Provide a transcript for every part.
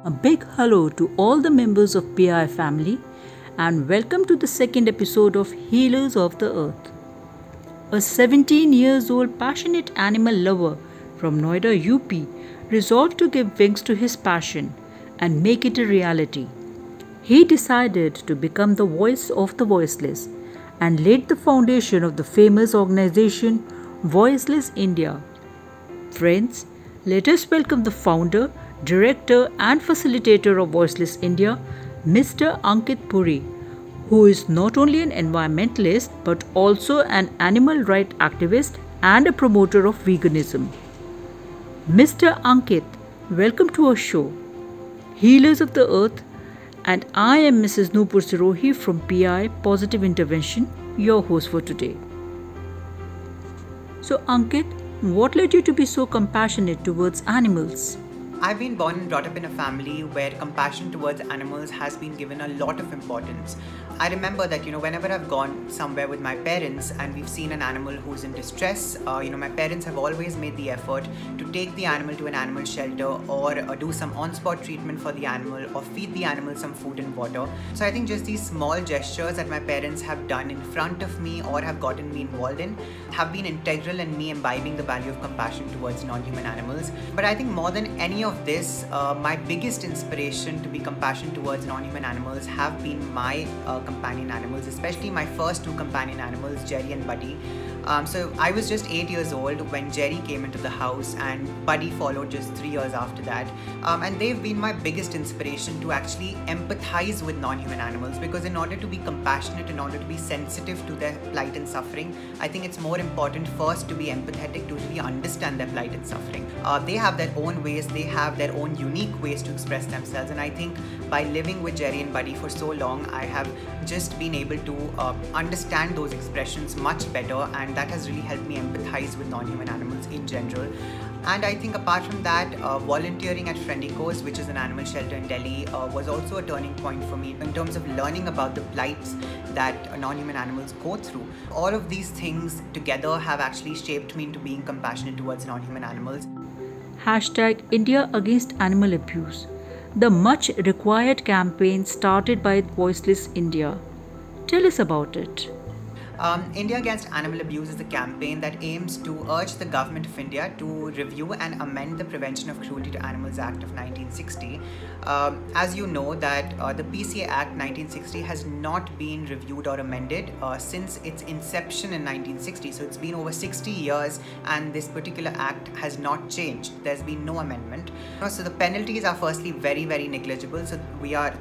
A big hello to all the members of PI family and welcome to the second episode of Healers of the Earth. A 17 years old passionate animal lover from Noida, UP resolved to give wings to his passion and make it a reality. He decided to become the voice of the voiceless and laid the foundation of the famous organization Voiceless India. Friends, let us welcome the founder, director and facilitator of Voiceless India, Mr. Ankit Puri, who is not only an environmentalist but also an animal rights activist and a promoter of veganism. Mr. Ankit, welcome to our show, Healers of the Earth, and I am Mrs. Nupur Sirohi from PI Positive Intervention, your host for today. So Ankit, what led you to be so compassionate towards animals? I've been born and brought up in a family where compassion towards animals has been given a lot of importance. I remember that, whenever I've gone somewhere with my parents and we've seen an animal who's in distress, my parents have always made the effort to take the animal to an animal shelter or do some on-spot treatment for the animal or feed the animal some food and water. So I think just these small gestures that my parents have done in front of me or have gotten me involved in have been integral in me imbibing the value of compassion towards non-human animals. But I think more than any of this, my biggest inspiration to be compassionate towards non-human animals have been my companion animals, especially my first two companion animals, Jerry and Buddy. So I was just 8 years old when Jerry came into the house and Buddy followed just 3 years after that. And they've been my biggest inspiration to actually empathize with non-human animals, because in order to be compassionate, in order to be sensitive to their plight and suffering, I think it's more important first to be empathetic, to really understand their plight and suffering. They have their own ways, they have their own unique ways to express themselves, and I think by living with Jerry and Buddy for so long, I have just been able to understand those expressions much better, and that has really helped me empathize with non-human animals in general. And I think apart from that, volunteering at Friendicos, which is an animal shelter in Delhi, was also a turning point for me in terms of learning about the plights that non-human animals go through. All of these things together have actually shaped me into being compassionate towards non-human animals. Hashtag India Against Animal Abuse, the much required campaign started by Voiceless India. Tell us about it. India Against Animal Abuse is a campaign that aims to urge the Government of India to review and amend the Prevention of Cruelty to Animals Act of 1960. As you know that the PCA Act 1960 has not been reviewed or amended since its inception in 1960. So it's been over 60 years and this particular act has not changed. There's been no amendment. So the penalties are firstly very, very negligible. So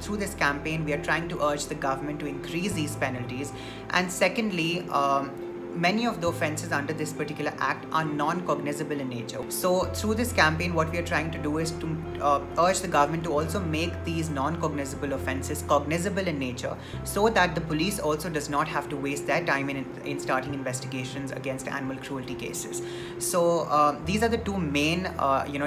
through this campaign, we are trying to urge the government to increase these penalties. And secondly, many of the offences under this particular act are non-cognizable in nature. So through this campaign, what we are trying to do is to urge the government to also make these non-cognizable offences cognizable in nature, so that the police also does not have to waste their time in starting investigations against animal cruelty cases. So these are the two main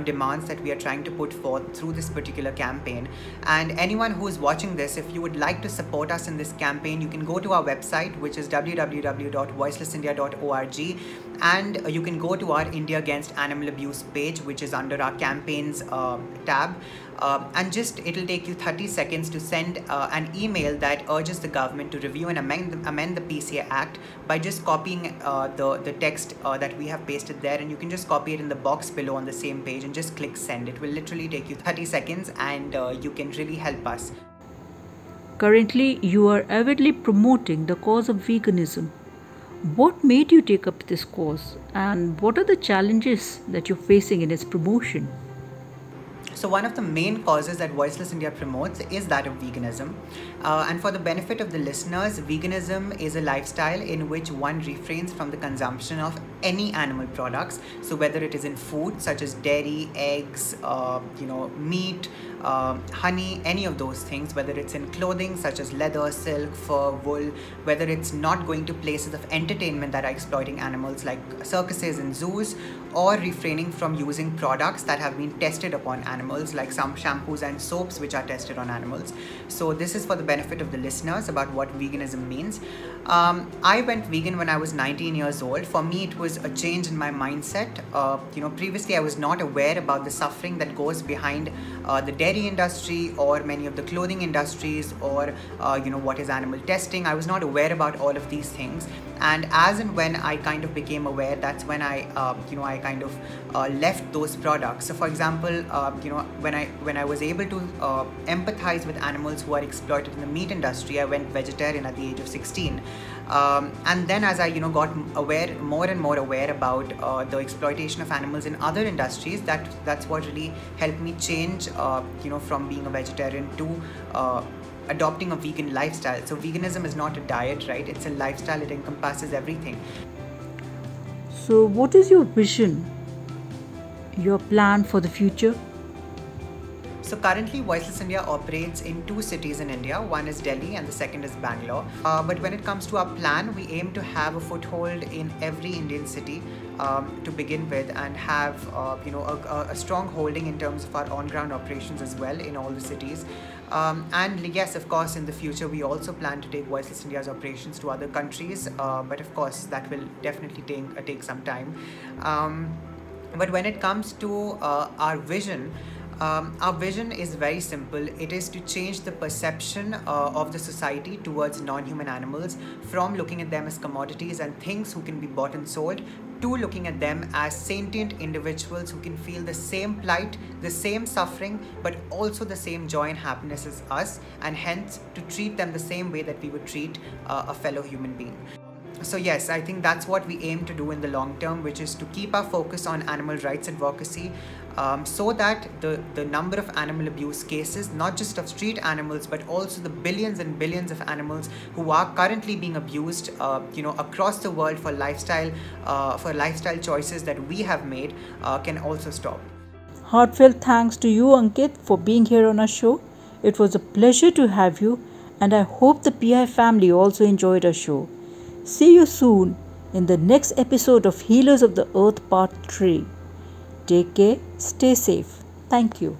demands that we are trying to put forth through this particular campaign. And anyone who is watching this, if you would like to support us in this campaign, you can go to our website, which is www.voicelessindia.org, and you can go to our India Against Animal Abuse page, which is under our campaigns tab, and it'll take you 30 seconds to send an email that urges the government to review and amend the PCA Act by just copying the text that we have pasted there, and you can just copy it in the box below on the same page and just click send. It will literally take you 30 seconds and you can really help us. Currently, you are avidly promoting the cause of veganism. What made you take up this cause, and what are the challenges that you're facing in its promotion? So one of the main causes that Voiceless India promotes is that of veganism. And for the benefit of the listeners, veganism is a lifestyle in which one refrains from the consumption of any animal products. So whether it is in food such as dairy, eggs, meat, honey, any of those things, whether it's in clothing such as leather, silk, fur, wool, whether it's not going to places of entertainment that are exploiting animals like circuses and zoos, or refraining from using products that have been tested upon animals, like some shampoos and soaps which are tested on animals. So this is for the benefit of the listeners about what veganism means. I went vegan when I was 19 years old. For me, it was was a change in my mindset. Previously I was not aware about the suffering that goes behind the dairy industry or many of the clothing industries, or what is animal testing. I was not aware about all of these things, and as and when I kind of became aware, that's when I kind of left those products. So for example, when I was able to empathize with animals who are exploited in the meat industry, I went vegetarian at the age of 16. And then as I got more and more aware about the exploitation of animals in other industries, that's what really helped me change from being a vegetarian to adopting a vegan lifestyle. So veganism is not a diet, right? It's a lifestyle. It encompasses everything. So what is your vision, your plan for the future? So currently Voiceless India operates in 2 cities in India. One is Delhi and the second is Bangalore. But when it comes to our plan, we aim to have a foothold in every Indian city to begin with, and have a strong holding in terms of our on-ground operations as well in all the cities. And yes, of course, in the future we also plan to take Voiceless India's operations to other countries, but of course that will definitely take some time. But when it comes to our vision is very simple. It is to change the perception of the society towards non-human animals, from looking at them as commodities and things who can be bought and sold, to looking at them as sentient individuals who can feel the same plight, the same suffering, but also the same joy and happiness as us, and hence to treat them the same way that we would treat a fellow human being. So yes, I think that's what we aim to do in the long term, which is to keep our focus on animal rights advocacy, so that the number of animal abuse cases, not just of street animals, but also the billions and billions of animals who are currently being abused across the world for lifestyle choices that we have made, can also stop. Heartfelt thanks to you, Ankit, for being here on our show. It was a pleasure to have you, and I hope the PI family also enjoyed our show. See you soon in the next episode of Healers of the Earth Part 3. Take care, stay safe. Thank you.